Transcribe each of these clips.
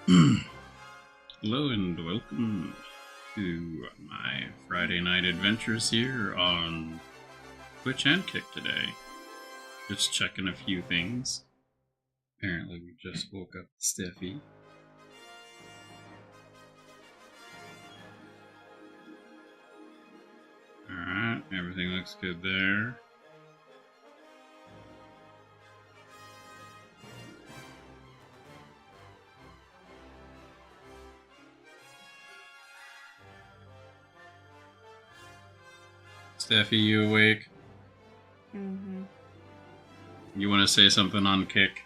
Hello and welcome to my Friday night adventures here on Twitch and Kick today. Just checking a few things. Apparently we just woke up Steffi. Alright, everything looks good there. Steffi, you awake? Mm-hmm. You want to say something on Kick?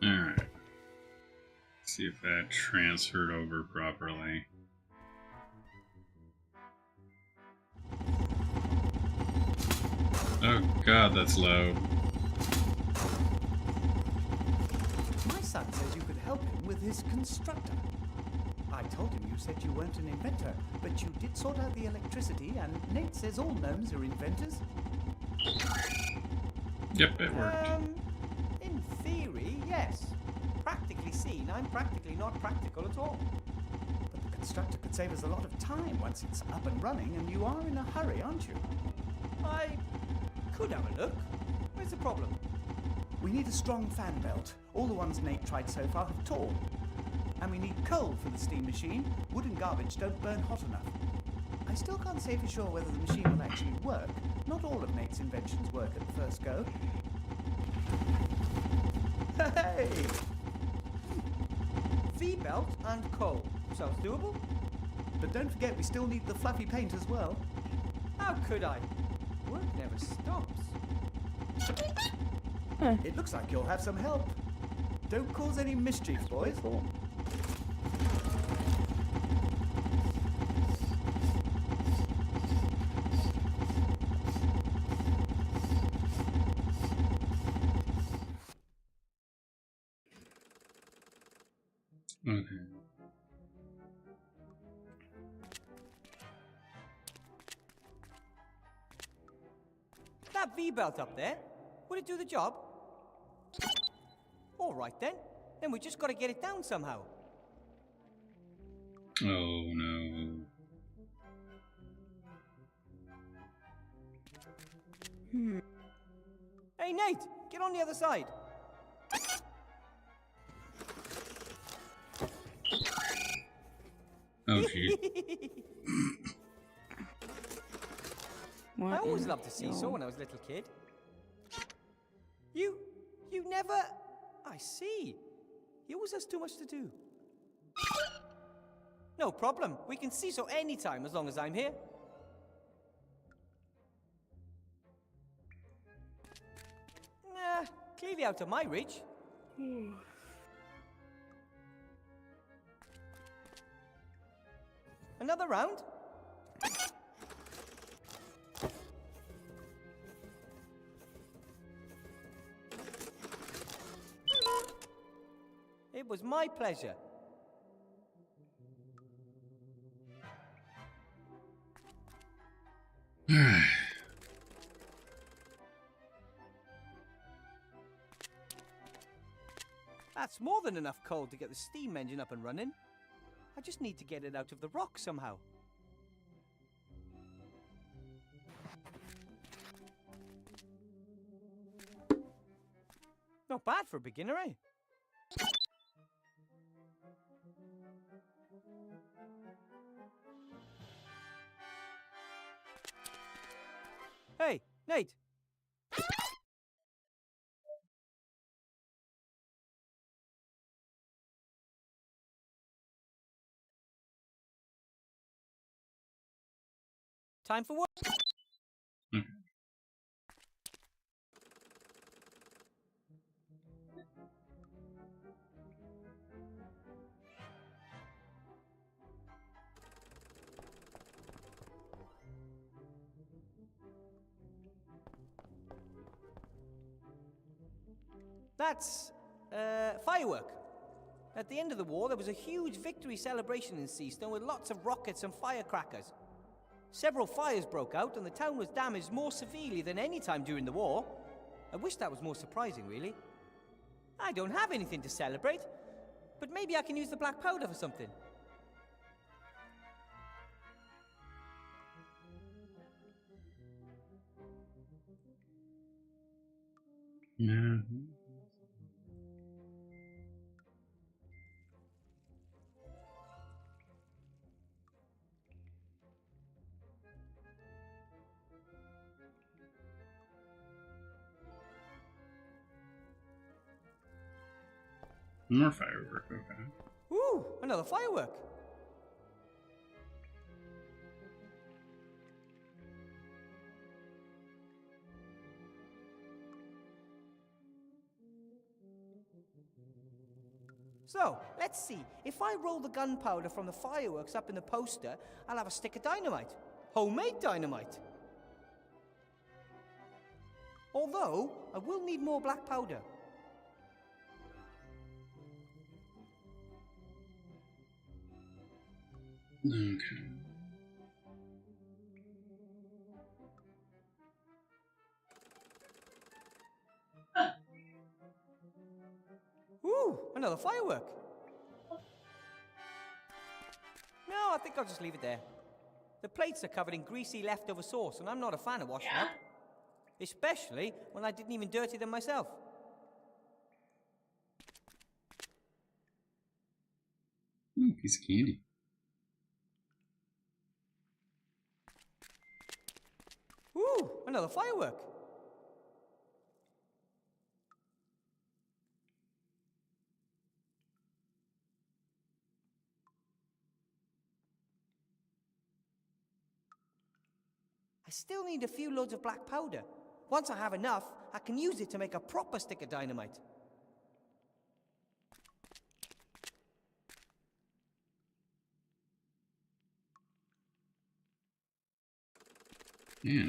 Alright. See if that transferred over properly. Oh god, that's loud. My son says you could help him with his constructor. I told him you said you weren't an inventor, but you did sort out the electricity, and Nate says all gnomes are inventors. Yep, it worked. In theory, yes. Practically seen, I'm practically not practical at all. But the constructor could save us a lot of time once it's up and running, and you are in a hurry, aren't you? I could have a look. Where's the problem? We need a strong fan belt. All the ones Nate tried so far have torn. And we need coal for the steam machine. Wood and garbage don't burn hot enough. I still can't say for sure whether the machine will actually work. Not all of Nate's inventions work at the first go. Hey! V-belt and coal. Sounds doable. But don't forget we still need the fluffy paint as well. How could I? Work never stops. It looks like you'll have some help. Don't cause any mischief, boys. Okay. That V-belt up there, would it do the job? All right then. Then we just got to get it down somehow. Oh no. Hey Nate, get on the other side. Oh gee. I always loved to seesaw when I was a little kid. You never... I see. He always has too much to do. No problem. We can seesaw anytime as long as I'm here. Nah, clearly out of my reach. Another round? It was my pleasure. That's more than enough coal to get the steam engine up and running. I just need to get it out of the rock somehow. Not bad for a beginner, eh? Hey, Nate. Time for work. Okay. That's, firework. At the end of the war, there was a huge victory celebration in Seaston with lots of rockets and firecrackers. Several fires broke out, and the town was damaged more severely than any time during the war. I wish that was more surprising, really. I don't have anything to celebrate, but maybe I can use the black powder for something. Yeah. More firework, okay. Ooh, another firework. So, let's see. If I roll the gunpowder from the fireworks up in the poster, I'll have a stick of dynamite. Homemade dynamite. Although, I will need more black powder. Okay. Ooh, another firework. No, I think I'll just leave it there. The plates are covered in greasy leftover sauce, and I'm not a fan of washing up. Especially when I didn't even dirty them myself. Ooh, piece of candy. Ooh, another firework. I still need a few loads of black powder. Once I have enough, I can use it to make a proper stick of dynamite. Man,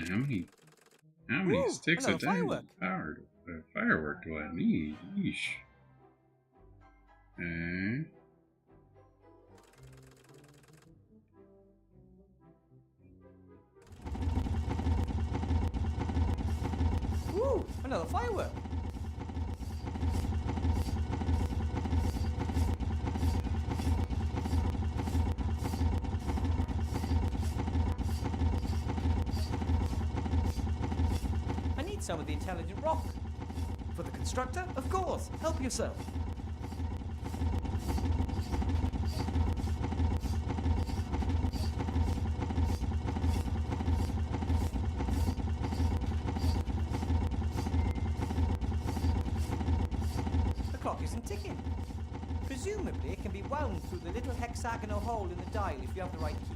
how many Ooh, sticks another of dynamite firework. firework do I need? Yeesh. Okay. Ooh, another firework. I need some of the intelligent rock. For the constructor? Of course. Help yourself. The clock isn't ticking. Presumably, it can be wound through the little hexagonal hole in the dial if you have the right key.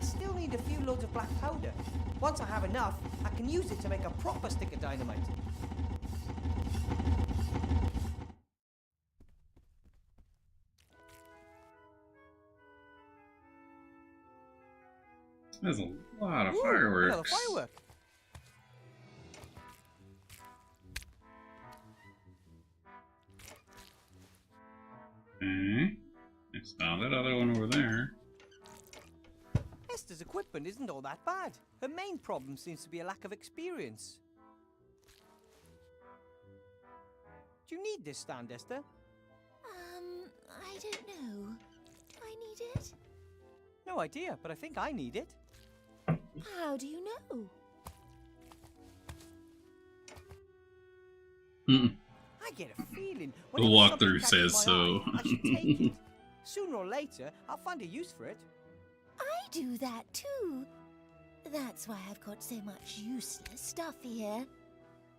Still need a few loads of black powder. Once I have enough, I can use it to make a proper stick of dynamite. There's a lot of Ooh, fireworks. another firework. Okay. I saw that other one over there. Esther's equipment isn't all that bad. Her main problem seems to be a lack of experience. Do you need this stand, Esther? I don't know. Do I need it? No idea, but I think I need it. How do you know? Mm-mm. I get a feeling. The whenever something walkthrough catches says my so. eye, I should take it. Sooner or later, I'll find a use for it. I do that too. That's why I've got so much useless stuff here.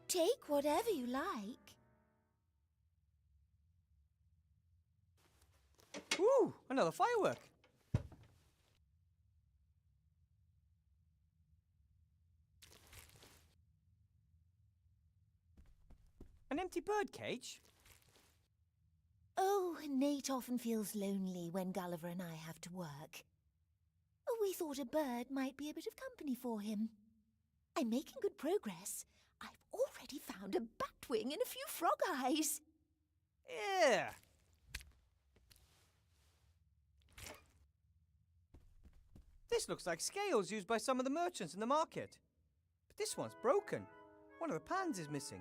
Take whatever you like. Ooh, another firework. An empty bird cage? Oh, Nate often feels lonely when Gulliver and I have to work. We thought a bird might be a bit of company for him. I'm making good progress. I've already found a batwing and a few frog eyes. Yeah. This looks like scales used by some of the merchants in the market. But this one's broken. One of the pans is missing.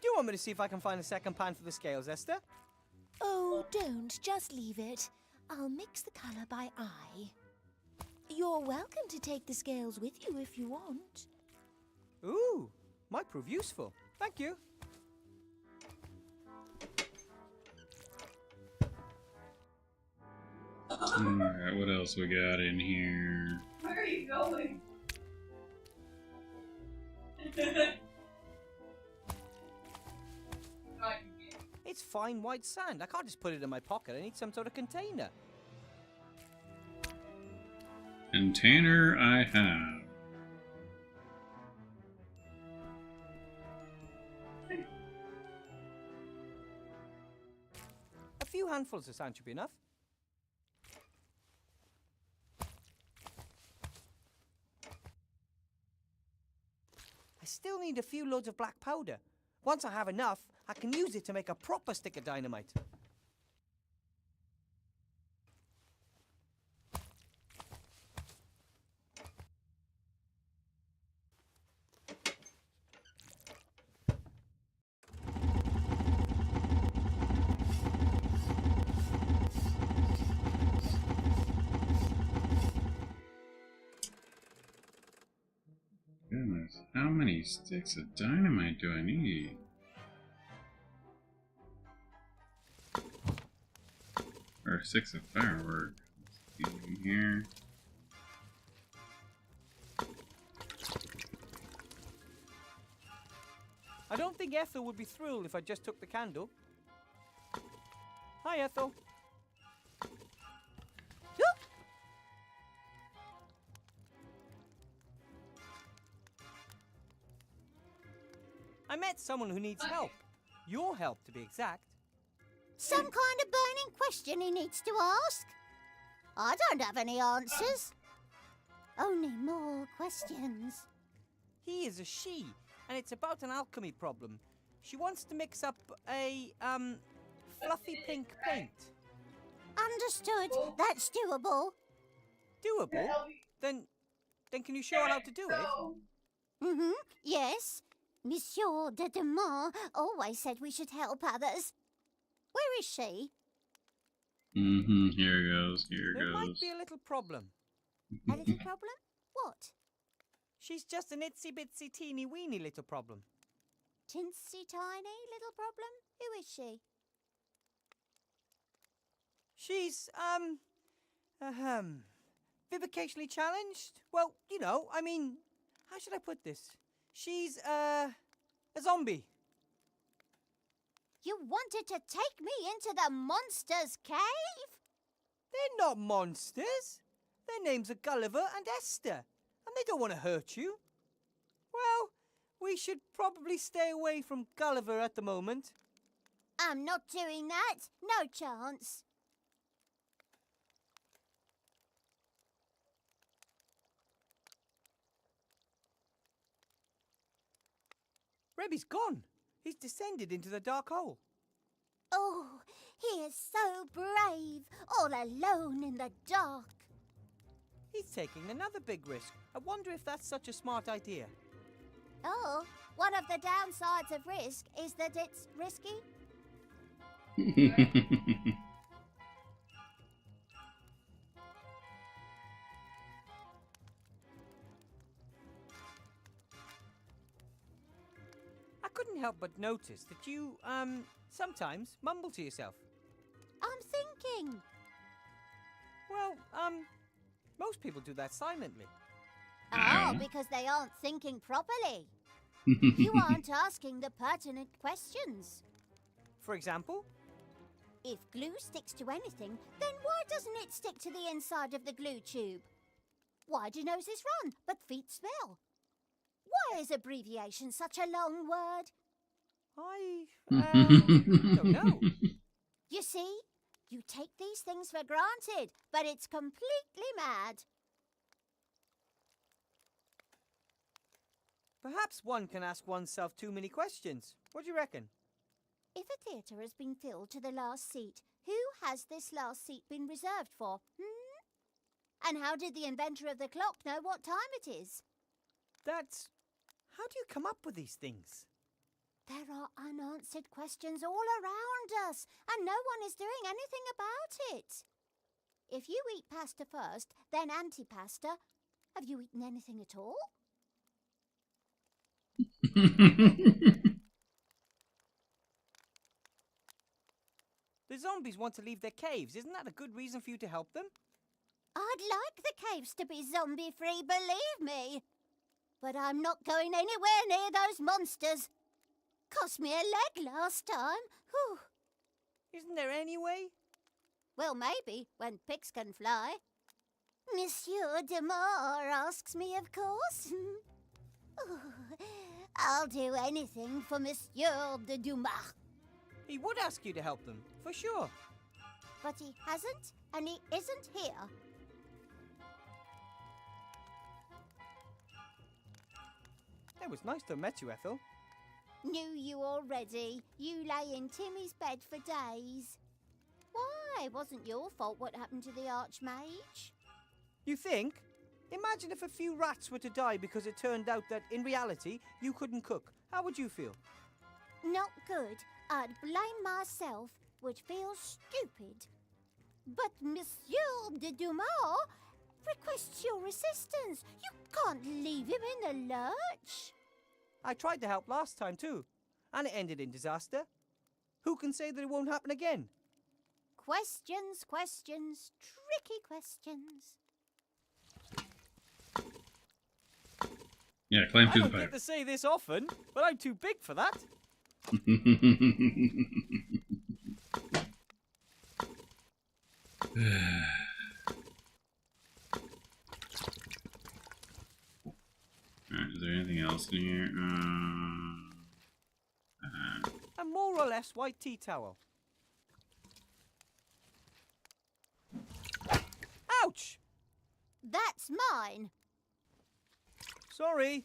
Do you want me to see if I can find a second pan for the scales, Esther? Oh, don't. Just leave it. I'll mix the colour by eye. You're welcome to take the scales with you if you want. Ooh, might prove useful. Thank you. Alright, what else we got in here? Where are you going? It's fine white sand. I can't just put it in my pocket. I need some sort of container. Container I have. A few handfuls of sand should be enough. I still need a few loads of black powder. Once I have enough, I can use it to make a proper stick of dynamite. Goodness, how many sticks of dynamite do I need? Or 6 of firework. Let's see here. I don't think Ethel would be thrilled if I just took the candle. Hi, Ethel. I met someone who needs help. Your help, to be exact. Some kind of burning question he needs to ask? I don't have any answers. Only more questions. He is a she, and it's about an alchemy problem. She wants to mix up a, fluffy pink paint. Understood. That's doable. Doable? Then can you show her how to do it? Mm-hmm. Yes. Monsieur de Demont always said we should help others. Where is she? Mm-hmm, here goes, There might be a little problem. A little problem? What? She's just an itsy bitsy teeny weeny little problem. Tinsy tiny little problem? Who is she? She's, vivicationally challenged? Well, you know, I mean, how should I put this? She's, a zombie. You wanted to take me into the monster's cave? They're not monsters. Their names are Gulliver and Esther, and they don't want to hurt you. Well, we should probably stay away from Gulliver at the moment. I'm not doing that. No chance. Rebby's gone. He's descended into the dark hole. Oh, he is so brave, all alone in the dark. He's taking another big risk. I wonder if that's such a smart idea. Oh, one of the downsides of risk is that it's risky. couldn't help but notice that you, sometimes mumble to yourself. I'm thinking. Well, most people do that silently. Oh, Ow. because they aren't thinking properly. You aren't asking the pertinent questions. For example, If glue sticks to anything, then why doesn't it stick to the inside of the glue tube? Why do noses run, but feet smell? Why is abbreviation such a long word? I don't know. You see, you take these things for granted, but it's completely mad. Perhaps one can ask oneself too many questions. What do you reckon? If a theatre has been filled to the last seat, who has this last seat been reserved for? And how did the inventor of the clock know what time it is? That's... How do you come up with these things? There are unanswered questions all around us, and no one is doing anything about it. If you eat pasta first, then antipasta, have you eaten anything at all? The zombies want to leave their caves. Isn't that a good reason for you to help them? I'd like the caves to be zombie-free, believe me. But I'm not going anywhere near those monsters. Cost me a leg last time. Whew. Isn't there any way? Well, maybe, when pigs can fly. Monsieur Demar asks me, of course. I'll do anything for Monsieur de Dumas. He would ask you to help them, for sure. But he hasn't, and he isn't here. It was nice to have met you, Ethel. Knew you already. You lay in Timmy's bed for days. Why? It wasn't your fault what happened to the Archmage. You think? Imagine if a few rats were to die because it turned out that, in reality, you couldn't cook. How would you feel? Not good. I'd blame myself, would feel stupid. But Monsieur de Dumas requests your assistance. You can't leave him in the lurch. I tried to help last time too, and it ended in disaster. Who can say that it won't happen again? Questions, questions, tricky questions. Yeah, climb I through the don't get pipe. to say this often, but I'm too big for that. Alright, is there anything else in here? A more or less white tea towel. Ouch! That's mine. Sorry.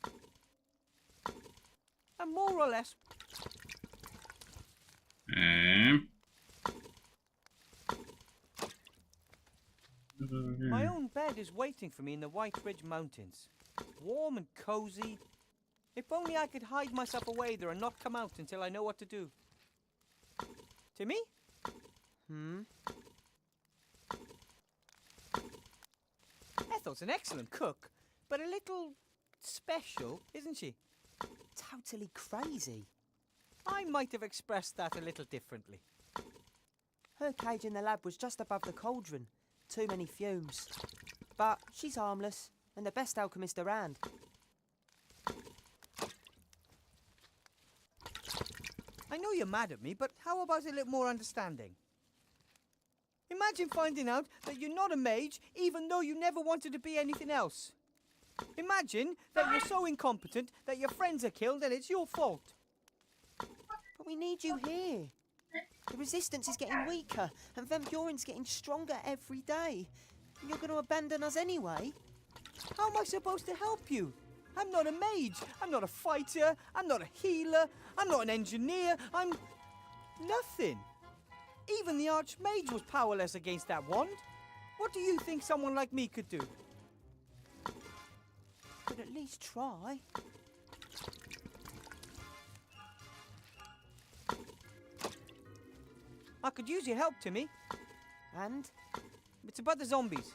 A more or less... My own bed is waiting for me in the White Ridge Mountains. Warm and cozy. If only I could hide myself away there and not come out until I know what to do. Timmy? Ethel's an excellent cook, but a little special, isn't she? Totally crazy. I might have expressed that a little differently. Her cage in the lab was just above the cauldron. Too many fumes. But she's harmless, and the best alchemist around. I know you're mad at me, but how about a little more understanding? Imagine finding out that you're not a mage, even though you never wanted to be anything else. Imagine that you're so incompetent that your friends are killed and it's your fault. But we need you here. The resistance is getting weaker, and Vampurin's getting stronger every day. And you're going to abandon us anyway? How am I supposed to help you? I'm not a mage. I'm not a fighter. I'm not a healer. I'm not an engineer. I'm nothing. Even the Archmage was powerless against that wand. What do you think someone like me could do? Could at least try. I could use your help, Timmy. And? It's about the zombies.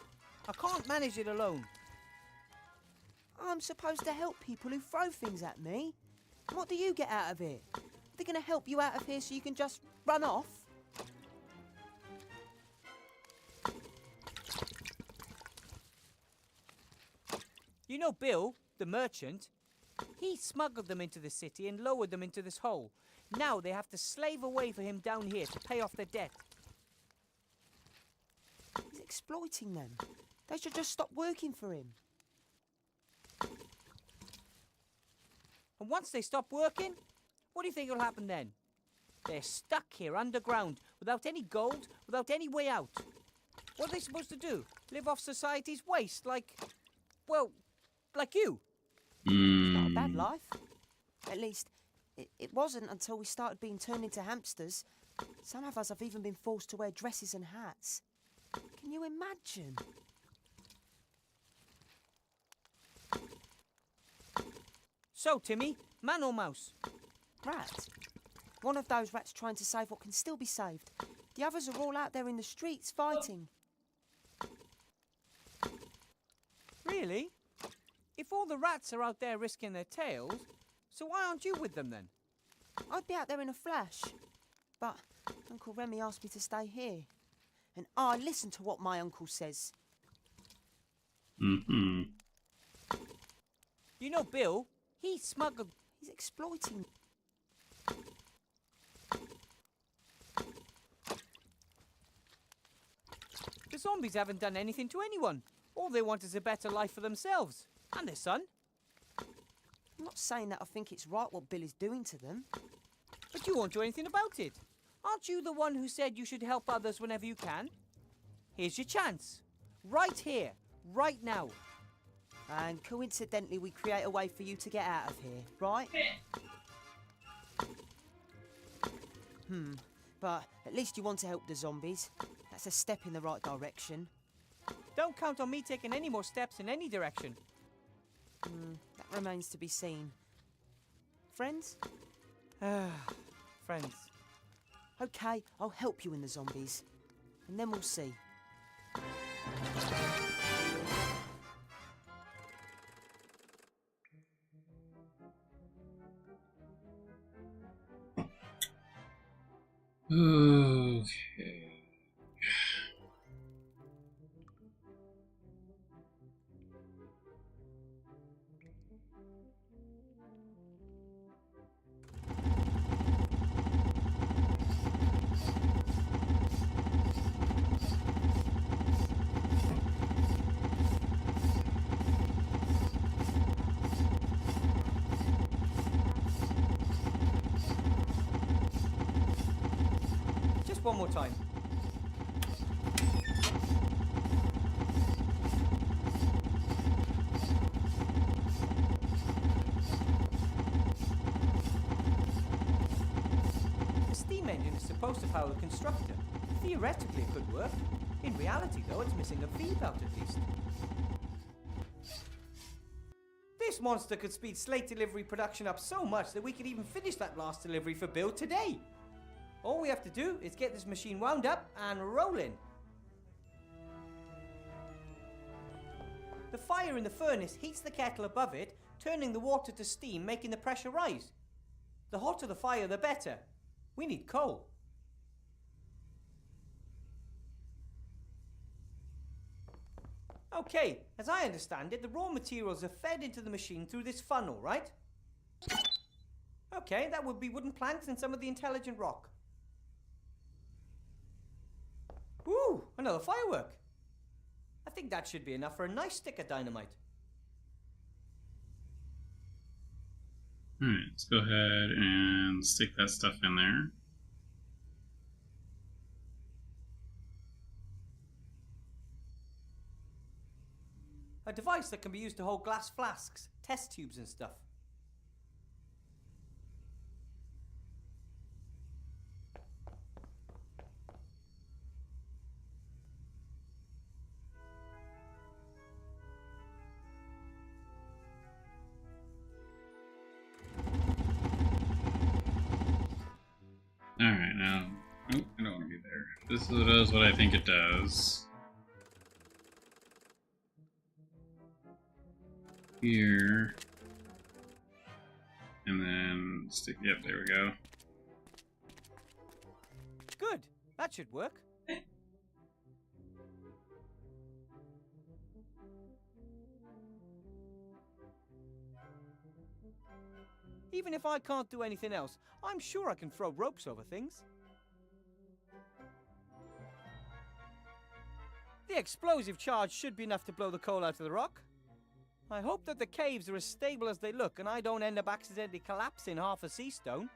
I can't manage it alone. I'm supposed to help people who throw things at me. What do you get out of it? They're going to help you out of here so you can just run off? You know Bill, the merchant? He smuggled them into the city and lowered them into this hole. Now they have to slave away for him down here to pay off their debt. He's exploiting them. They should just stop working for him. And once they stop working, what do you think will happen then? They're stuck here underground, without any gold, without any way out. What are they supposed to do? Live off society's waste like... well, like you? Not a bad life. At least, it wasn't until we started being turned into hamsters. Some of us have even been forced to wear dresses and hats. Can you imagine? So, Timmy, man or mouse? Rat. One of those rats trying to save what can still be saved. The others are all out there in the streets fighting. Really? If all the rats are out there risking their tails, so why aren't you with them then? I'd be out there in a flash. But Uncle Remy asked me to stay here. And I listen to what my uncle says. Mm-hmm. You know Bill, he smuggled... He's exploiting. The zombies haven't done anything to anyone. All they want is a better life for themselves. And their son. I'm not saying that I think it's right what Bill is doing to them. But you won't do anything about it. Aren't you the one who said you should help others whenever you can? Here's your chance. Right here. Right now. And coincidentally, we create a way for you to get out of here, right? But at least you want to help the zombies. That's a step in the right direction. Don't count on me taking any more steps in any direction. That remains to be seen. Friends? Friends. Okay, I'll help you in the zombies. And then we'll see. Okay. Just one more time. The steam engine is supposed to power the constructor. Theoretically, it could work. In reality, though, it's missing a V-belt at least. This monster could speed slate delivery production up so much that we could even finish that last delivery for Bill today. All we have to do is get this machine wound up and rolling. The fire in the furnace heats the kettle above it, turning the water to steam, making the pressure rise. The hotter the fire, the better. We need coal. Okay, as I understand it, the raw materials are fed into the machine through this funnel, right? Okay, that would be wooden planks and some of the intelligent rock. Ooh, another firework. I think that should be enough for a nice stick of dynamite. Alright, let's go ahead and stick that stuff in there. A device that can be used to hold glass flasks, test tubes and stuff. Alright, now... Oh, I don't want to be there. This does what I think it does. Here. And then Stick. Yep, there we go. Good. That should work. Even if I can't do anything else, I'm sure I can throw ropes over things. The explosive charge should be enough to blow the coal out of the rock. I hope that the caves are as stable as they look and I don't end up accidentally collapsing half a sea stone.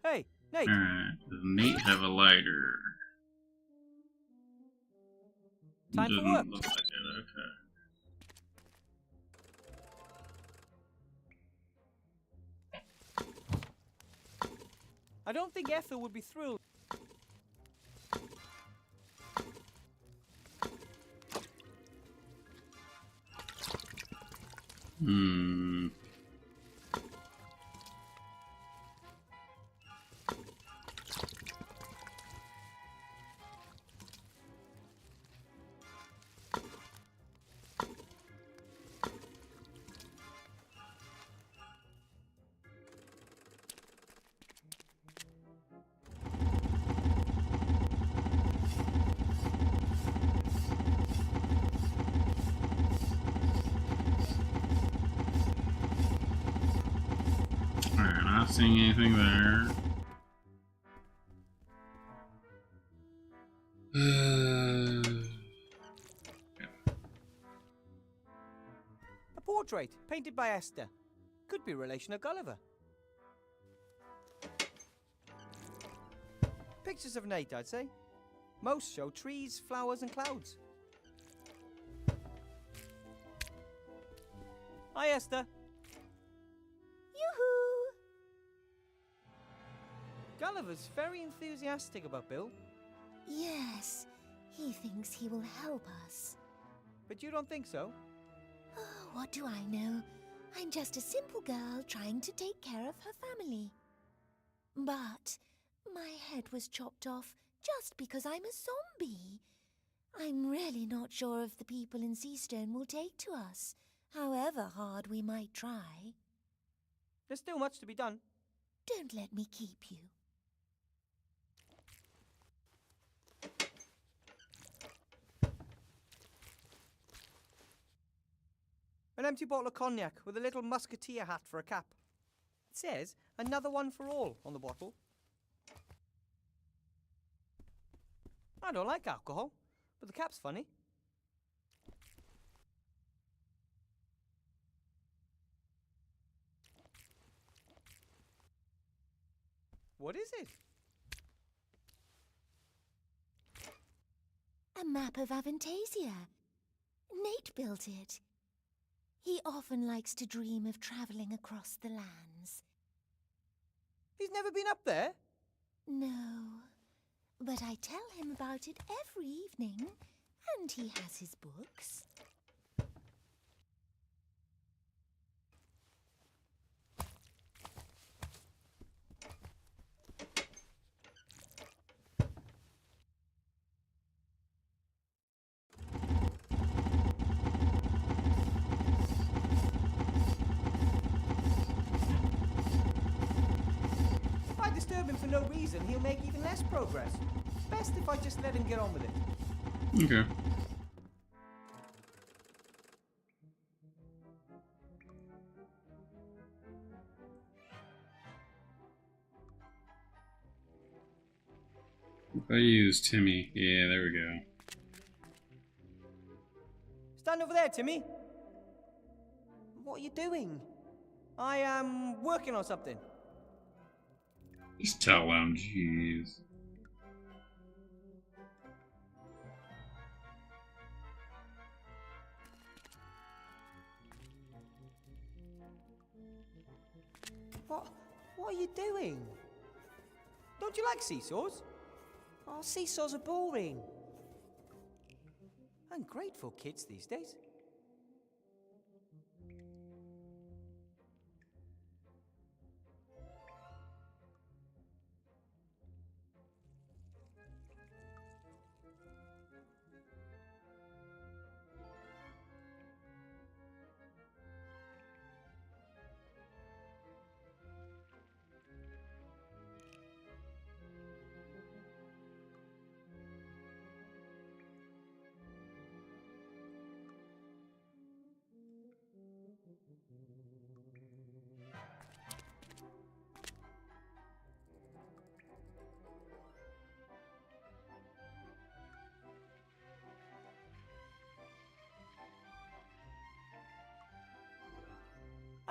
Hey, Nate! Alright, does Nate have a lighter? Time for Doesn't work. look like it, okay. I don't think Ethel would be thrilled. Hmm. Alright, not seeing anything there. A portrait, painted by Esther. Could be a relation of Gulliver. Pictures of Nate, I'd say. Most show trees, flowers, and clouds. Hi, Esther. Yoo-hoo! Gulliver's very enthusiastic about Bill, Yes, he thinks he will help us. but you don't think so? Oh, what do I know? I'm just a simple girl trying to take care of her family. But my head was chopped off just because I'm a zombie. I'm really not sure if the people in Seastone will take to us, however hard we might try. There's still much to be done. Don't let me keep you. An empty bottle of cognac with a little musketeer hat for a cap. It says, another one for all on the bottle. I don't like alcohol, but the cap's funny. What is it? A map of Avantasia. Nate built it. He often likes to dream of traveling across the lands. He's never been up there? No, but I tell him about it every evening, and he has his books. If I disturb him for no reason, he'll make even less progress. Best if I just let him get on with it. Okay. If I use Timmy, yeah, there we go. Stand over there, Timmy. What are you doing? I am working on something. Just tell him, jeez. What are you doing? Don't you like seesaws? Oh, seesaws are boring. Ungrateful kids these days.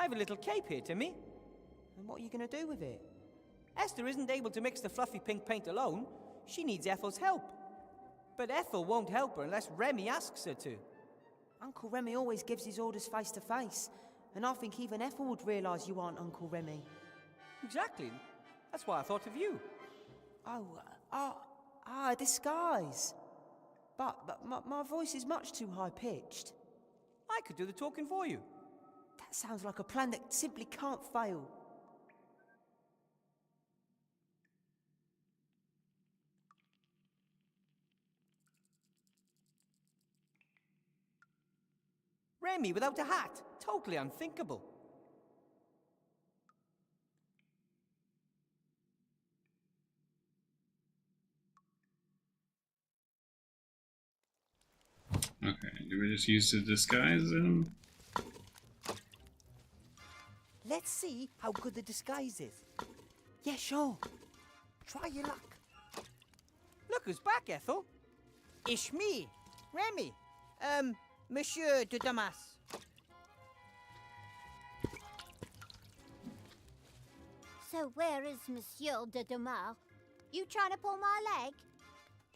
I have a little cape here, Timmy. And what are you going to do with it? Esther isn't able to mix the fluffy pink paint alone. She needs Ethel's help. But Ethel won't help her unless Remy asks her to. Uncle Remy always gives his orders face to face, and I think even Ethel would realise you aren't Uncle Remy. Exactly. That's why I thought of you. A disguise. But my voice is much too high-pitched. I could do the talking for you. That sounds like a plan that simply can't fail. Remy without a hat. Totally unthinkable. Okay, do we just use the disguise then? Let's see how good the disguise is. Yeah, sure. Try your luck. Look who's back, Ethel. It's me, Remy. Monsieur de Damas. So where is Monsieur de Dumas? You trying to pull my leg?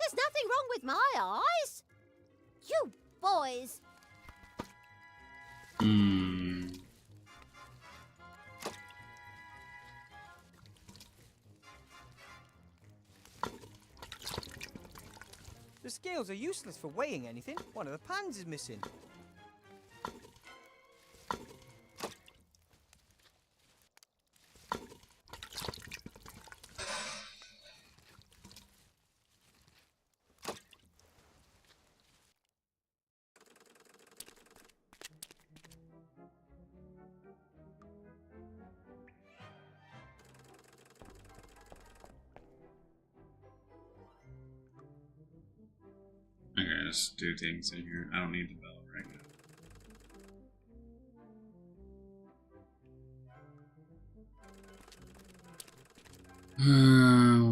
There's nothing wrong with my eyes. You boys. The scales are useless for weighing anything. One of the pans is missing. Okay, let's do things in here. I don't need the bell right now.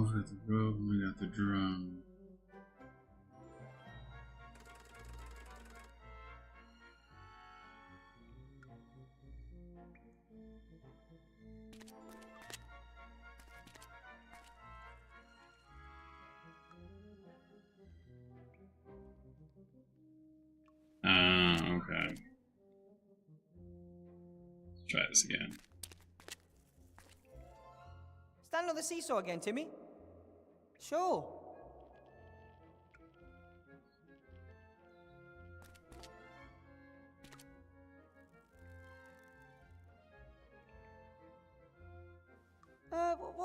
We've got the rope and we got the drum. Okay. Let's try this again. Stand on the seesaw again, Timmy. Sure.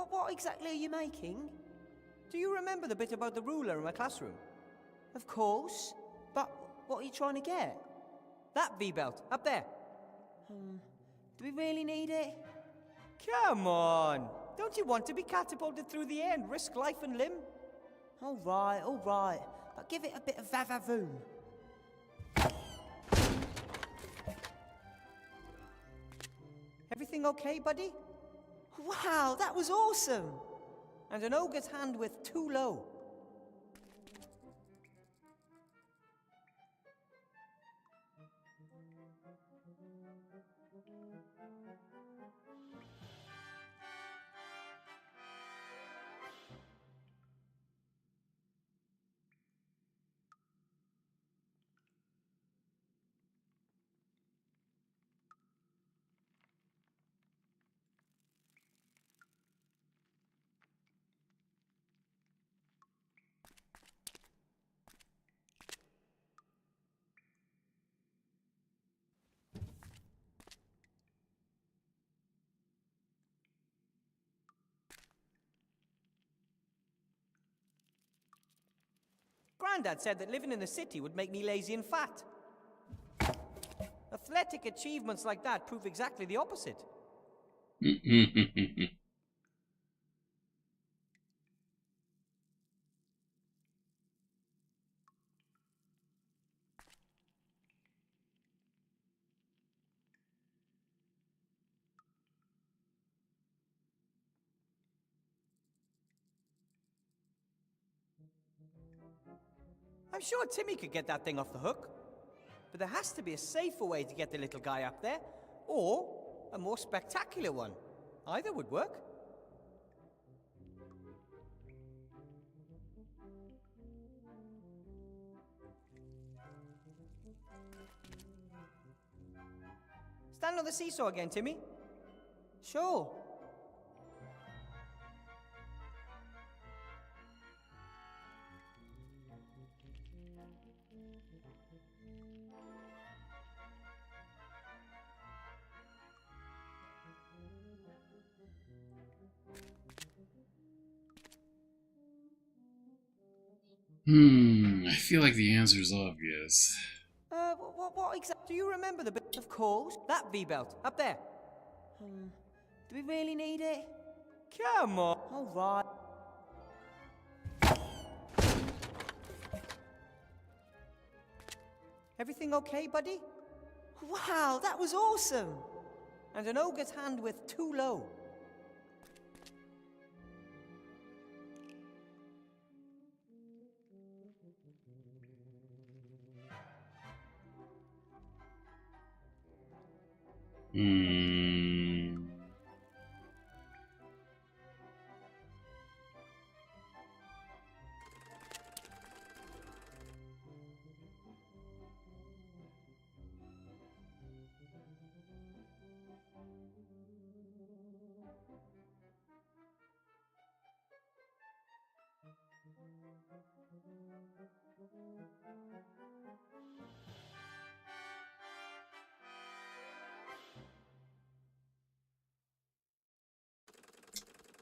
What exactly are you making? Do you remember the bit about the ruler in my classroom? Of course. But what are you trying to get? That V-belt, up there. Do we really need it? Come on. Don't you want to be catapulted through the air and risk life and limb? All right. But give it a bit of va-va-voom. Everything okay, buddy? Wow, that was awesome. And an ogre's hand with too low. Grandad said that living in the city would make me lazy and fat. Athletic achievements like that prove exactly the opposite. I'm sure Timmy could get that thing off the hook. But there has to be a safer way to get the little guy up there. Or a more spectacular one. Either would work. Stand on the seesaw again, Timmy. Sure. I feel like the answer's obvious. What exactly? Do you remember the bit? Of course. That V-belt, up there. Do we really need it? Come on. All right. Everything okay, buddy? Wow, that was awesome. And an ogre's hand width too low.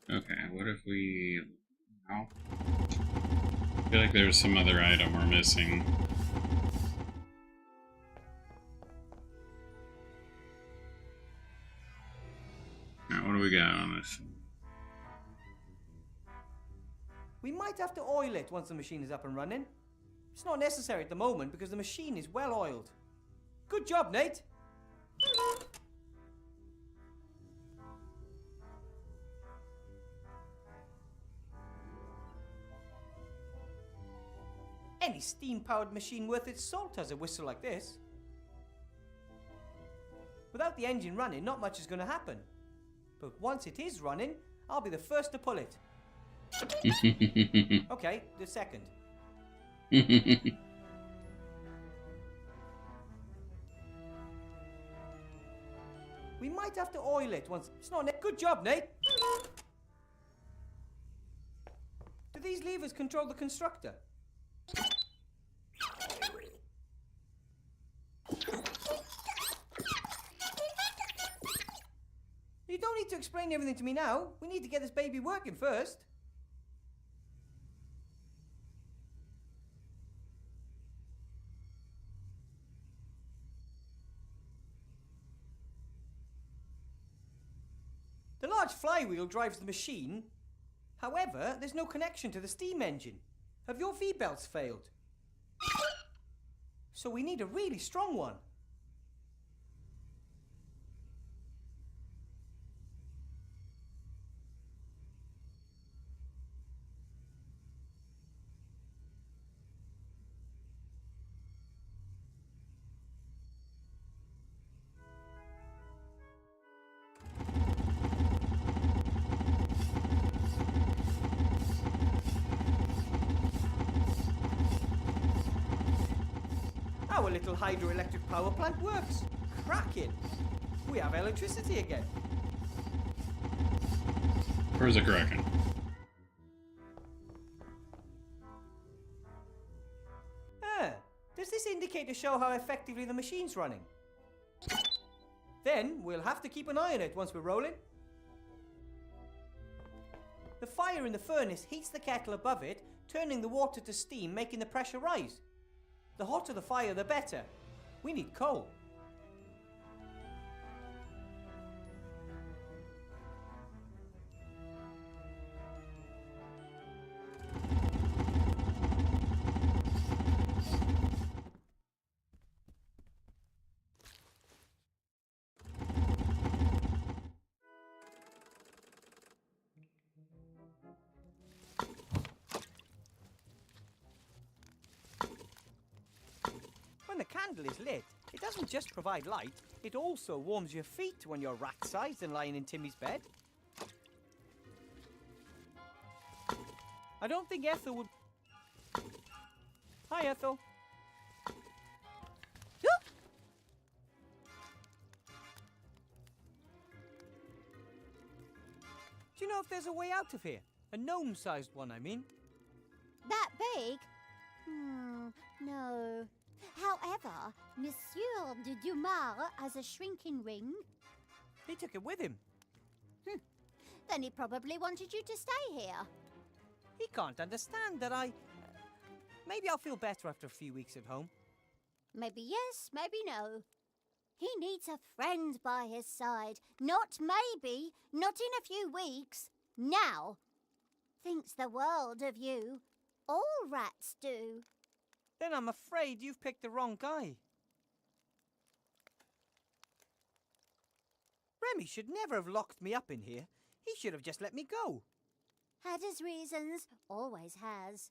Okay, what if we... Ow. I feel like there's some other item we're missing. Alright, what do we got on this? We might have to oil it once the machine is up and running. It's not necessary at the moment because the machine is well oiled. Good job, Nate. Any steam-powered machine worth its salt has a whistle like this. Without the engine running, not much is going to happen. But once it is running, I'll be the first to pull it. Okay, the second. We might have to oil it once. It's not. Good job, Nate. Do these levers control the constructor? You don't need to explain everything to me now. We need to get this baby working first. The large flywheel drives the machine. However, there's no connection to the steam engine. Have your V-belts failed? So we need a really strong one. Our little hydroelectric power plant works. Cracking. We have electricity again. Where's it cracking? Does this indicator show how effectively the machine's running? Then we'll have to keep an eye on it once we're rolling. The fire in the furnace heats the kettle above it, turning the water to steam, making the pressure rise. The hotter the fire, the better. We need coal. When when the candle is lit, it doesn't just provide light, it also warms your feet when you're rat-sized and lying in Timmy's bed. I don't think Ethel would... Hi, Ethel. Do you know if there's a way out of here? A gnome-sized one, I mean. That big? No. However, Monsieur de Dumas has a shrinking ring. He took it with him. Then he probably wanted you to stay here. He can't understand that I... maybe I'll feel better after a few weeks at home. Maybe yes, maybe no. He needs a friend by his side. Not maybe, not in a few weeks. Now. Thinks the world of you. All rats do. Then I'm afraid you've picked the wrong guy. Remy should never have locked me up in here. He should have just let me go. Had his reasons, always has.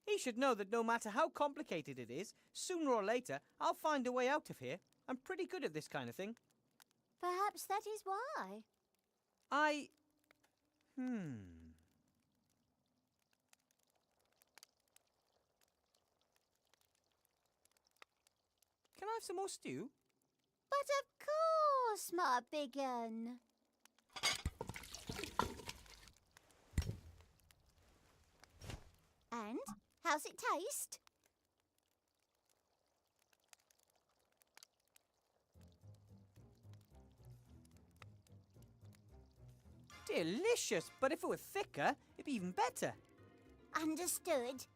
He should know that no matter how complicated it is, sooner or later, I'll find a way out of here. I'm pretty good at this kind of thing. Perhaps that is why. Can I have some more stew? But of course, my big un. And how's it taste? Delicious, but if it were thicker, it'd be even better. Understood.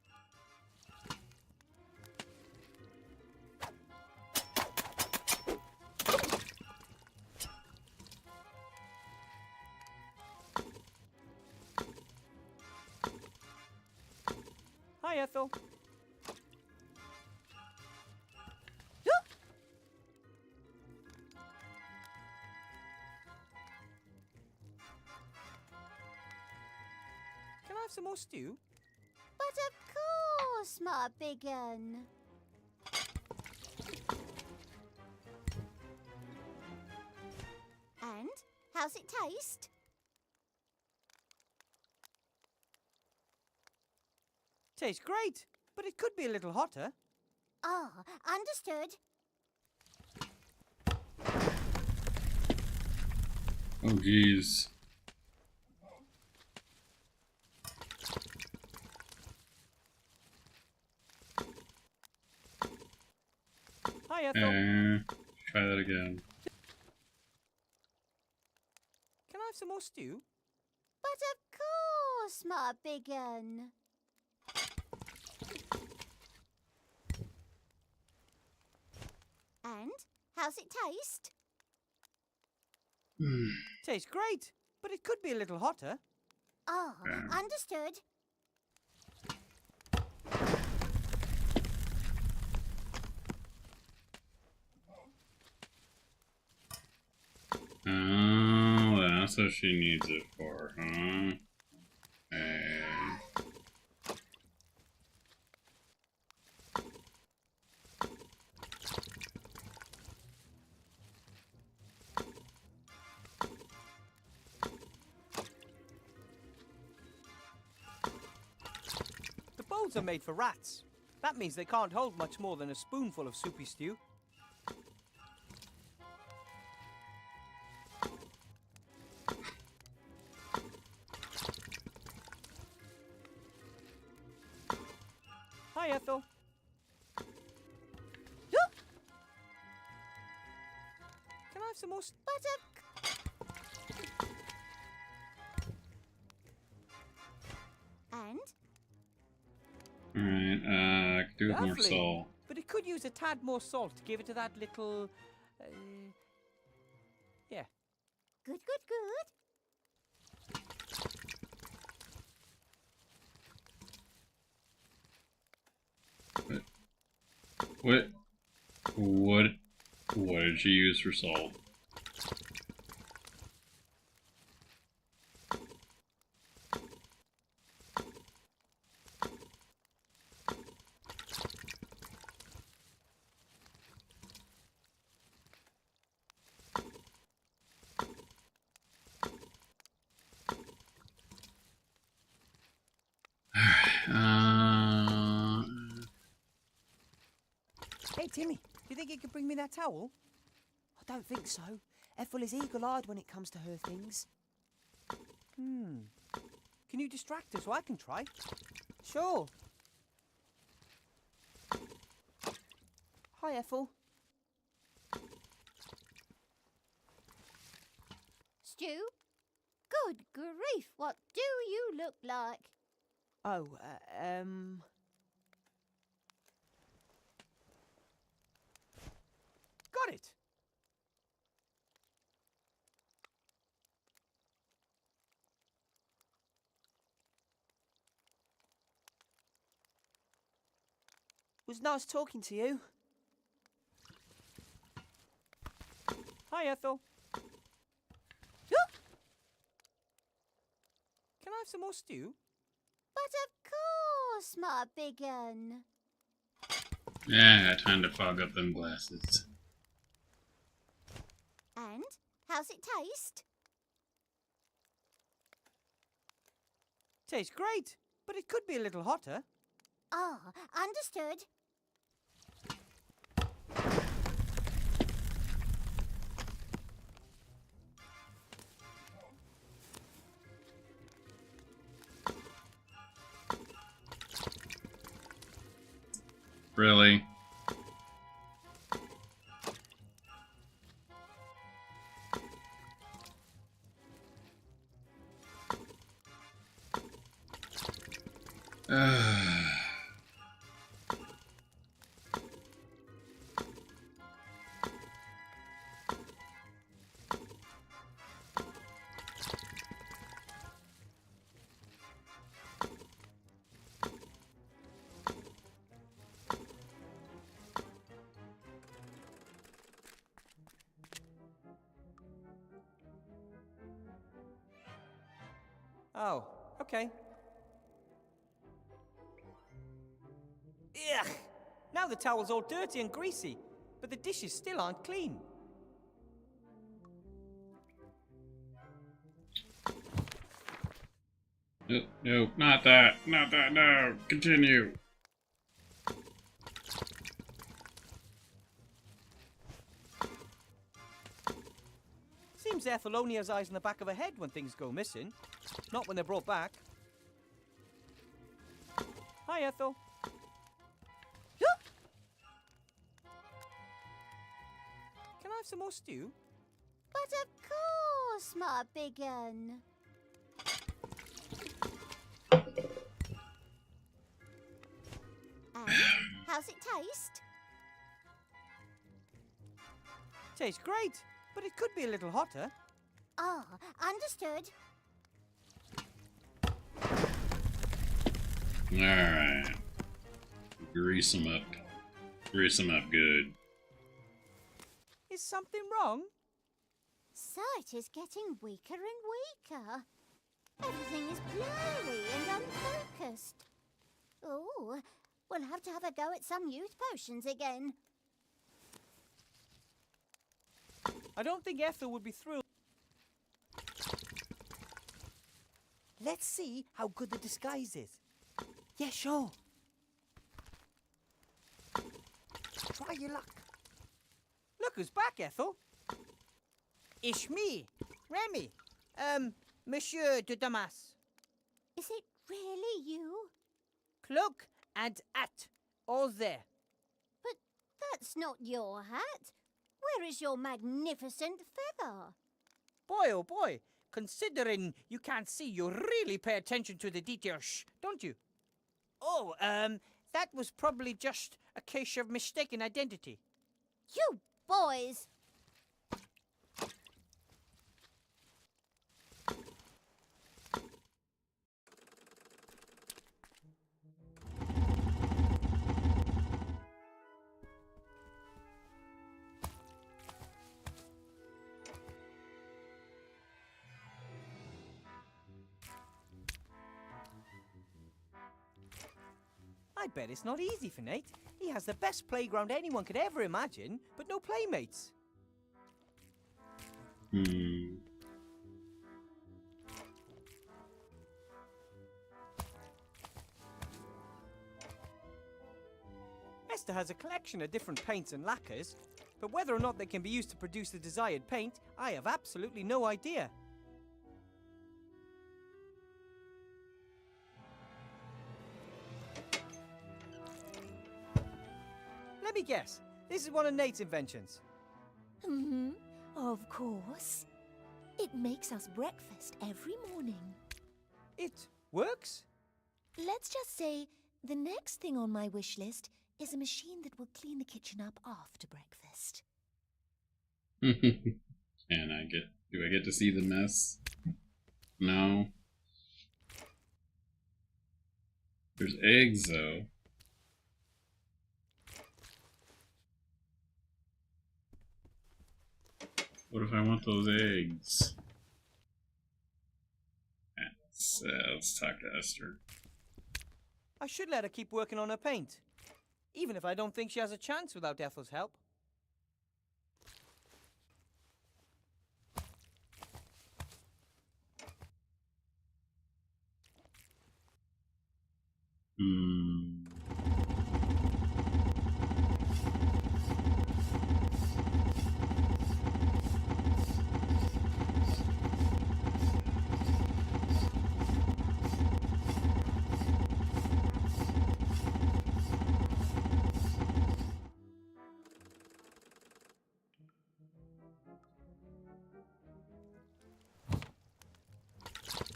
Hi, Ethel. Can I have some more stew? But of course, my big un. And how's it taste? Tastes great, but it could be a little hotter. Ah, understood. Oh, geez. Hi, Ethel. Try that again. Can I have some more stew? But of course, my big un. And how's it taste? Tastes great, but it could be a little hotter. Ah, understood. Oh, that's what she needs it for, huh? The bowls are made for rats. That means they can't hold much more than a spoonful of soupy stew. Hi, Ethel. Can I have some more? But of and Alright, I could do with more Lovely. salt. But it could use a tad more salt to give it to that little... yeah. good, good, good. What did she use for salt? Timmy, do you think you could bring me that towel? I don't think so. Ethel is eagle-eyed when it comes to her things. Can you distract her so I can try? Sure. Hi, Ethel. Stu? Good grief, what do you look like? Oh, Got it! it was nice talking to you. Hi, Ethel. Can I have some more stew? But of course, my big un. Yeah, time to fog up them glasses. And how's it taste? Tastes great, but it could be a little hotter. Ah, understood. Really? Oh, okay. Ugh! Now the towel's all dirty and greasy, but the dishes still aren't clean. No, no, not that, no, continue. Seems Ethel only has eyes in the back of her head when things go missing. Not when they're brought back. Hi, Ethel. Can I have some more stew? But of course, my big un. And how's it taste? Tastes great, but it could be a little hotter. Ah, understood. Alright. Grease them up. Grease them up good. Is something wrong? Sight is getting weaker and weaker. Everything is blurry and unfocused. Oh, we'll have to have a go at some youth potions again. I don't think Ethel would be thrilled. Let's see how good the disguise is. Yeah, sure. Try your luck. Look who's back, Ethel. It's me, Remy. Monsieur de Damas. Is it really you? Cloak and hat, all there. But that's not your hat. Where is your magnificent feather? Boy, oh boy, considering you can't see, you really pay attention to the details, don't you? Oh, that was probably just a case of mistaken identity. You boys! I bet it's not easy for Nate. He has the best playground anyone could ever imagine, but no playmates. Esther has a collection of different paints and lacquers, but whether or not they can be used to produce the desired paint, I have absolutely no idea. Let me guess. This is one of Nate's inventions. Mm-hmm. Of course. It makes us breakfast every morning. It works? Let's just say the next thing on my wish list is a machine that will clean the kitchen up after breakfast. And do I get to see the mess? No. There's eggs though. What if I want those eggs? Let's talk to Esther. I should let her keep working on her paint, even if I don't think she has a chance without Ethel's help.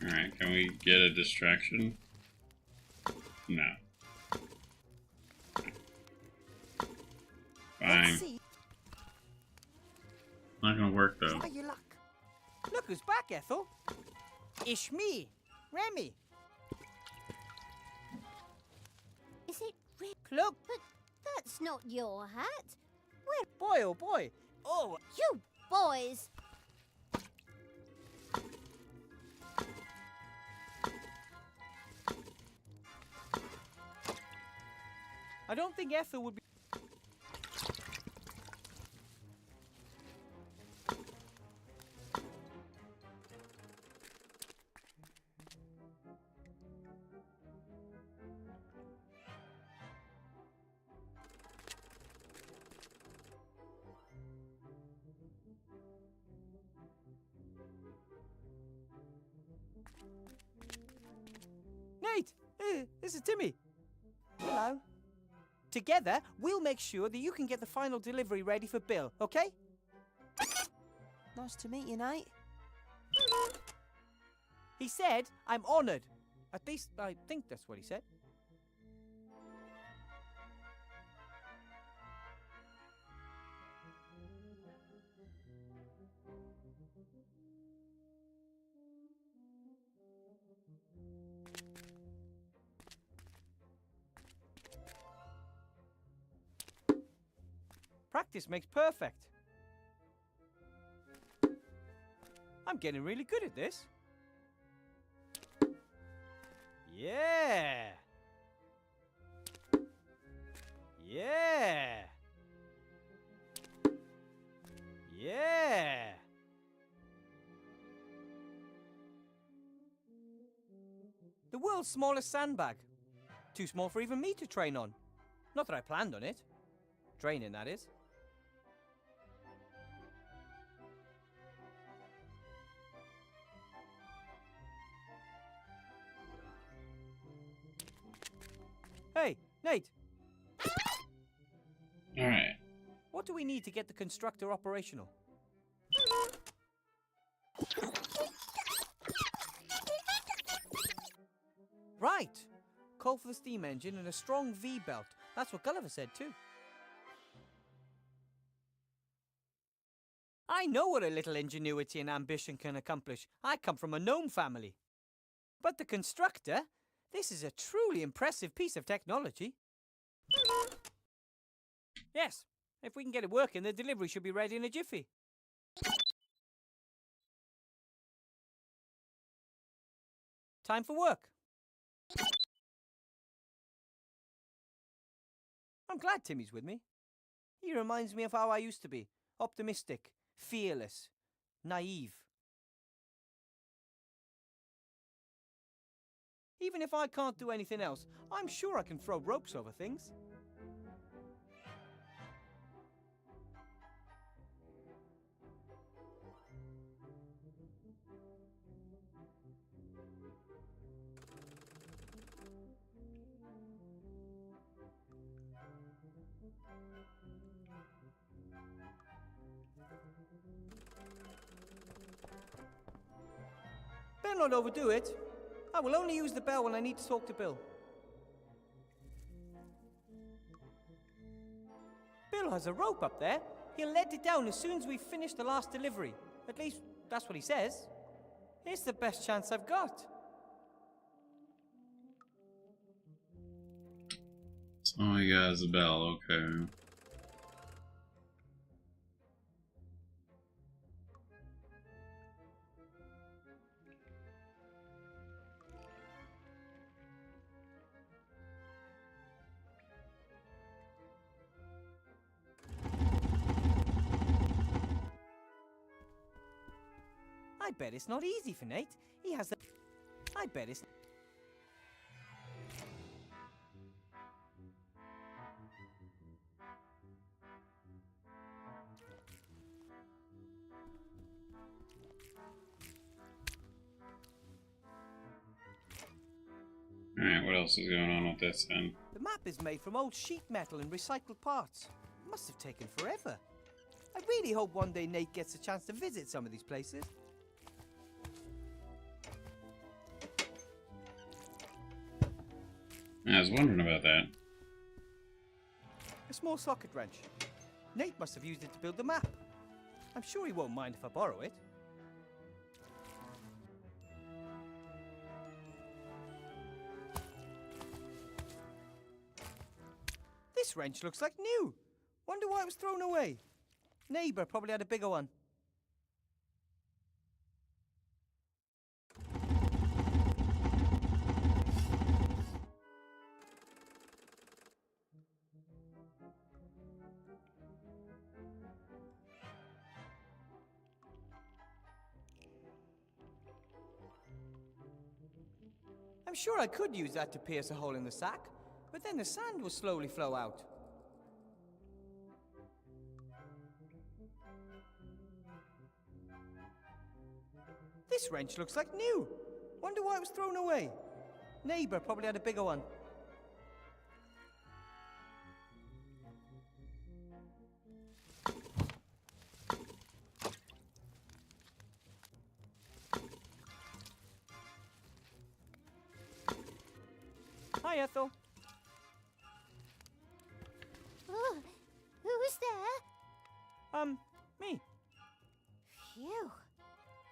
Alright, can we get a distraction? No. Fine. Let's see. Not gonna work though. Try your luck. Look who's back, Ethel. It's me, Remy. Is it really? Look, But that's not your hat. boy, oh boy. Oh, You boys! I don't think Ethel would be... Nate, this is Timmy. Hello. Together, we'll make sure that you can get the final delivery ready for Bill, okay? Nice to meet you, Nate. He said, I'm honoured. At least, I think that's what he said. Practice makes perfect. I'm getting really good at this. Yeah. Yeah. Yeah. The world's smallest sandbag. Too small for even me to train on. Not that I planned on it. Training, that is. Hey, Nate, Alright. what do we need to get the constructor operational? Right! Call for the steam engine and a strong V-belt. That's what Gulliver said too. I know what a little ingenuity and ambition can accomplish. I come from a gnome family. But the constructor? This is a truly impressive piece of technology. Yes, if we can get it working, the delivery should be ready in a jiffy. Time for work. I'm glad Timmy's with me. He reminds me of how I used to be. Optimistic, fearless, naive. Even if I can't do anything else, I'm sure I can throw ropes over things. Better not overdo it. I will only use the bell when I need to talk to Bill. Bill has a rope up there. He'll let it down as soon as we've finished the last delivery. At least, that's what he says. It's the best chance I've got. So he has a bell, okay. I bet it's not easy for Nate. He has the... I bet it's... Alright, what else is going on with this then? The map is made from old sheet metal and recycled parts. Must have taken forever. I really hope one day Nate gets a chance to visit some of these places. I was wondering about that. A small socket wrench. Nate must have used it to build the map. I'm sure he won't mind if I borrow it. This wrench looks like new. Wonder why it was thrown away. Neighbour probably had a bigger one. I'm sure I could use that to pierce a hole in the sack, but then the sand will slowly flow out. This wrench looks like new. Wonder why it was thrown away. Neighbour probably had a bigger one. Hi, Ethel. Oh, who's there? Me. Phew.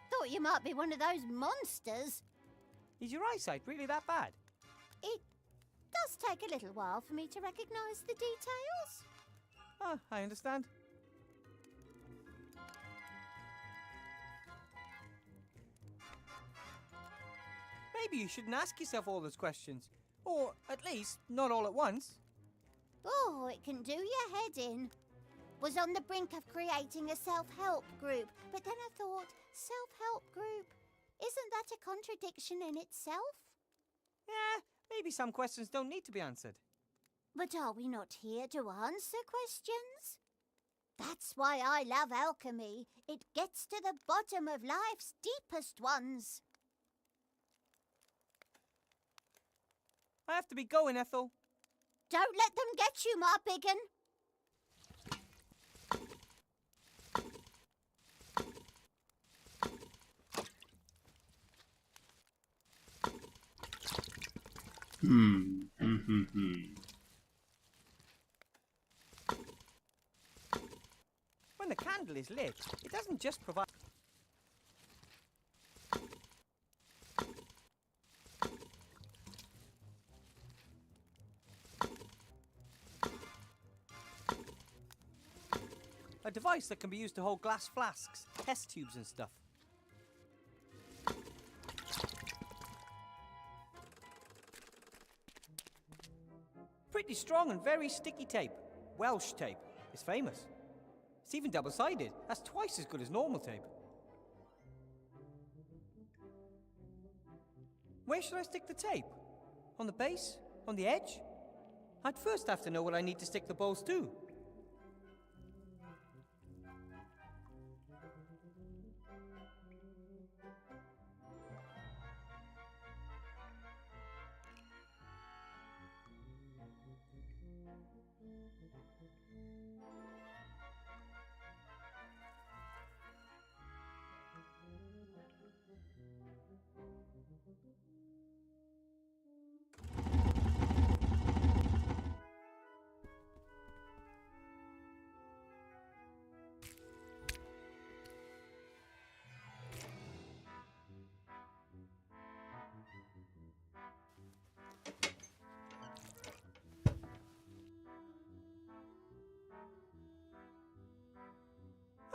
Thought you might be one of those monsters. Is your eyesight really that bad? It does take a little while for me to recognise the details. Ah, I understand. Maybe you shouldn't ask yourself all those questions. Or, at least, not all at once. Oh, it can do your head in. Was on the brink of creating a self-help group, but then I thought, self-help group? Isn't that a contradiction in itself? Yeah, maybe some questions don't need to be answered. But are we not here to answer questions? That's why I love alchemy. It gets to the bottom of life's deepest ones. I have to be going, Ethel. Don't let them get you, my biggin. When the candle is lit, it doesn't just provide... a device that can be used to hold glass flasks, test tubes and stuff. Pretty strong and very sticky tape. Welsh tape. It's famous. It's even double-sided. That's twice as good as normal tape. Where should I stick the tape? On the base? On the edge? I'd first have to know what I need to stick the bowls to.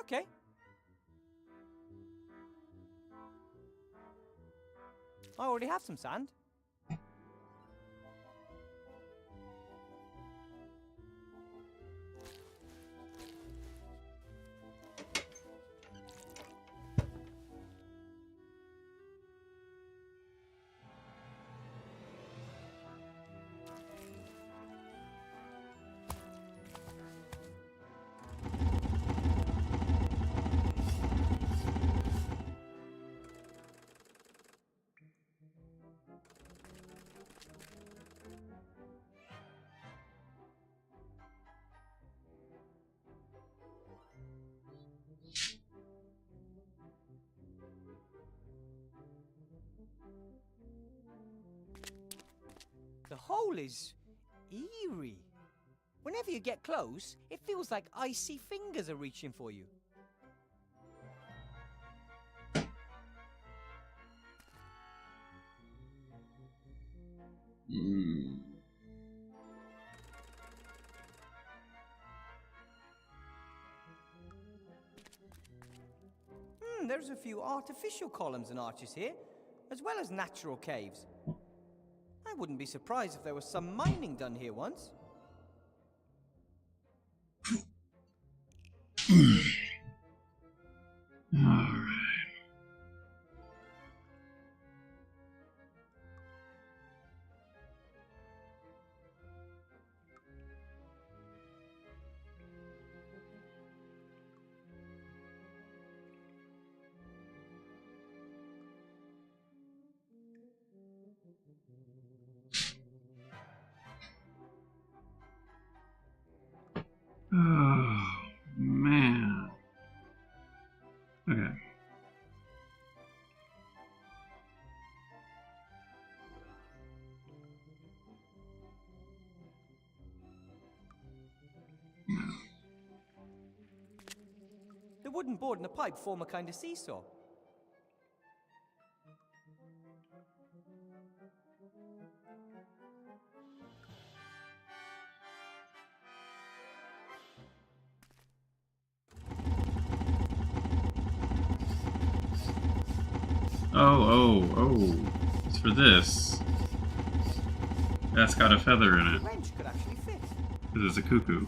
Okay. I already have some sand. The hole is eerie. Whenever you get close, it feels like icy fingers are reaching for you. Mm. There's a few artificial columns and arches here, as well as natural caves. I wouldn't be surprised if there was some mining done here once. Alright. Oh, man. Okay. The wooden board and the pipe form a kind of seesaw. Oh. It's for this. That's got a feather in The it. wrench could actually fit. This is a cuckoo.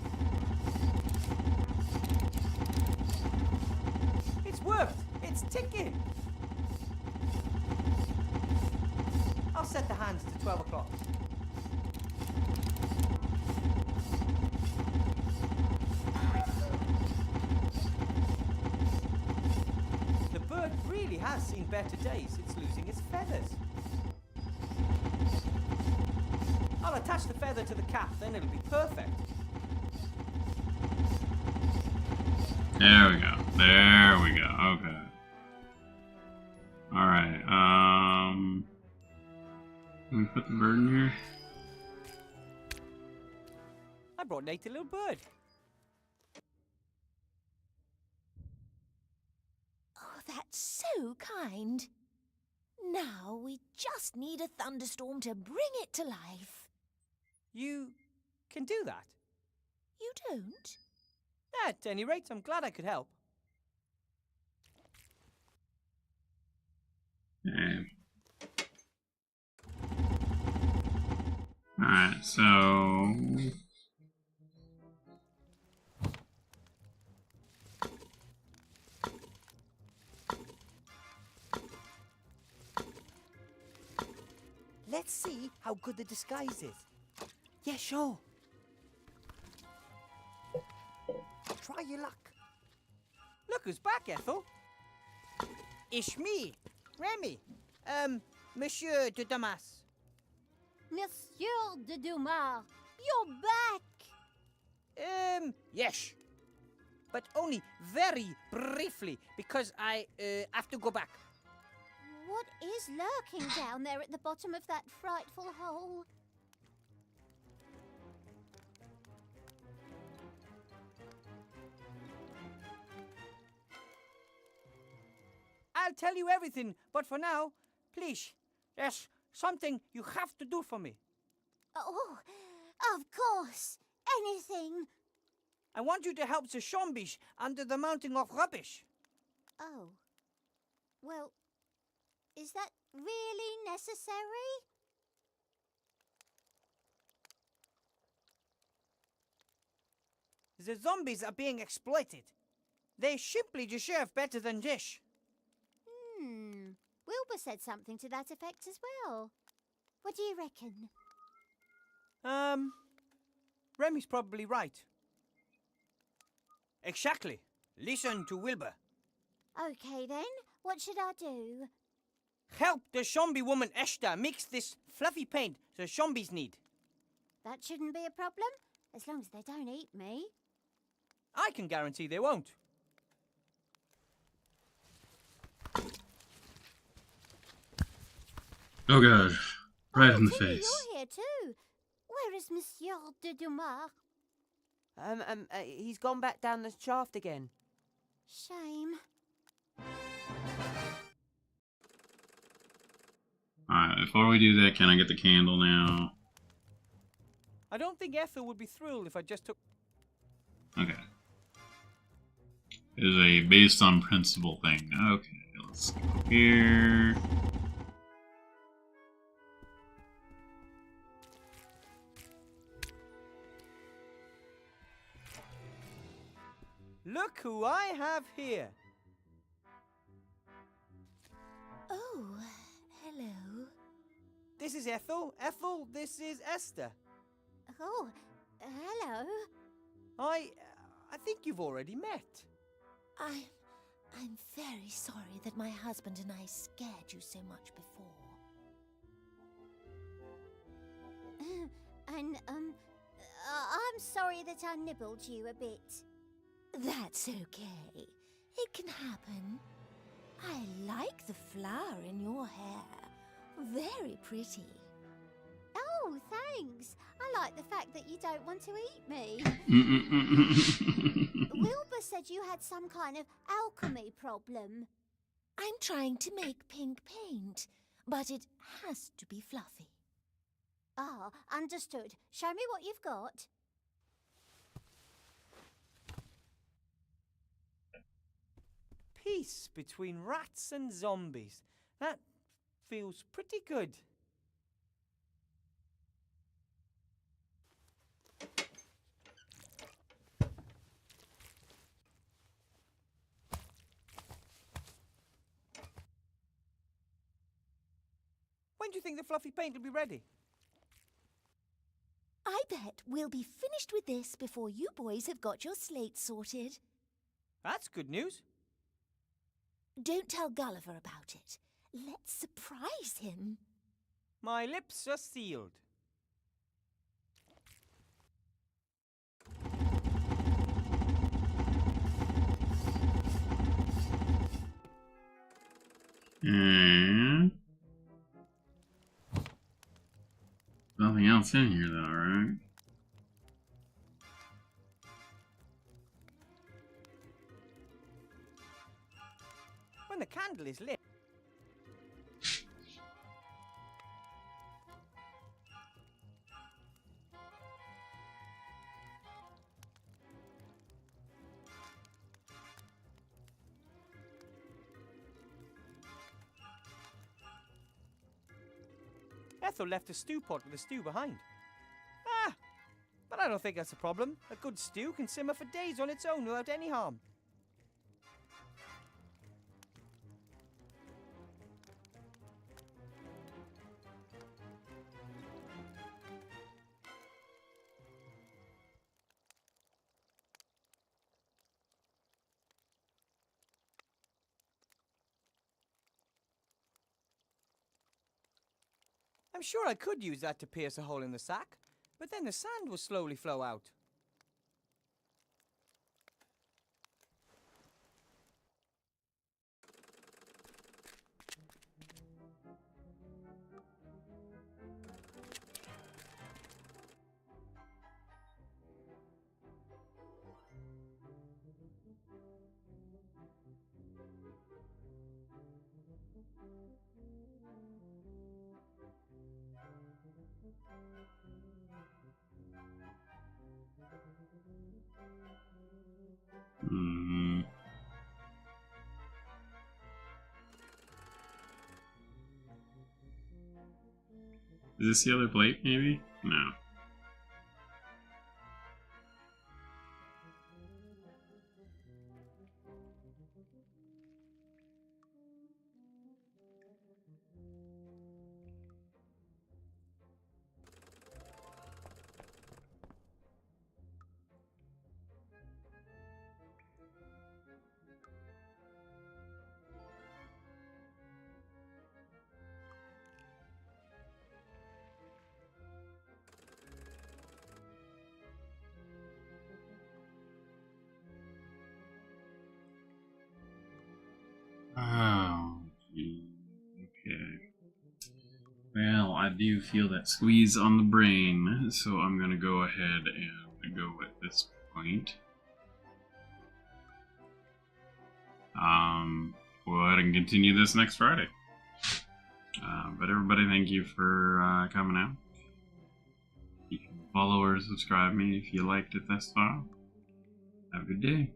It's worked! It's ticking! I'll set the hands to 12 o'clock. The bird really has seen better days. It's losing its feathers. I'll attach the feather to the cap, then it'll be perfect. There we go. There we go. Okay. Alright, Can we put the bird in here? I brought Nate a little bird. Oh, that's so kind. Now we just need a thunderstorm to bring it to life. You can do that? You don't? At any rate, I'm glad I could help. Okay. Alright, so... Let's see how good the disguise is. Yeah, sure. Try your luck. Look who's back, Ethel. It's me, Remy. Monsieur de Damas. Monsieur de Dumas, you're back! Yes. But only very briefly, because I have to go back. What is lurking down there at the bottom of that frightful hole? I'll tell you everything, but for now, please, there's something you have to do for me. Oh, of course. Anything. I want you to help the zombies under the mountain of rubbish. Oh. Well, is that really necessary? The zombies are being exploited. They simply deserve better than this. Wilbur said something to that effect as well. What do you reckon? Remy's probably right. Exactly. Listen to Wilbur. Okay then, what should I do? Help the zombie woman Esther mix this fluffy paint the zombies need. That shouldn't be a problem, as long as they don't eat me. I can guarantee they won't. Oh god. Right in the Timmy, face. you're here too. Where is Monsieur de Dumas? He's gone back down the shaft again. Shame. Alright, before we do that, can I get the candle now? I don't think Ethel would be thrilled if I just took... Okay. It is a based on principle thing. Okay, let's go here. Look who I have here. Oh, hello. This is Ethel. Ethel, this is Esther. Oh, hello. I think you've already met. I'm very sorry that my husband and I scared you so much before. And, I'm sorry that I nibbled you a bit. That's okay. It can happen. I like the flower in your hair. Very pretty. Oh, thanks. I like the fact that you don't want to eat me. Wilbur said you had some kind of alchemy problem. I'm trying to make pink paint, but it has to be fluffy. Ah, understood. Show me what you've got. Peace between rats and zombies. That feels pretty good. When do you think the fluffy paint will be ready? I bet we'll be finished with this before you boys have got your slate sorted. That's good news. Don't tell Gulliver about it. Let's surprise him. My lips are sealed. And nothing else in here though, right? When the candle is lit. Ethel left a stew pot with the stew behind. Ah, but I don't think that's a problem. A good stew can simmer for days on its own without any harm. I'm sure I could use that to pierce a hole in the sack, but then the sand will slowly flow out. Is this the other plate, maybe? No. Oh, gee. Okay. Well, I do feel that squeeze on the brain, so I'm gonna go ahead and go with this point. We'll go ahead and continue this next Friday. But everybody, thank you for coming out. You can follow or subscribe me if you liked it thus far. Have a good day.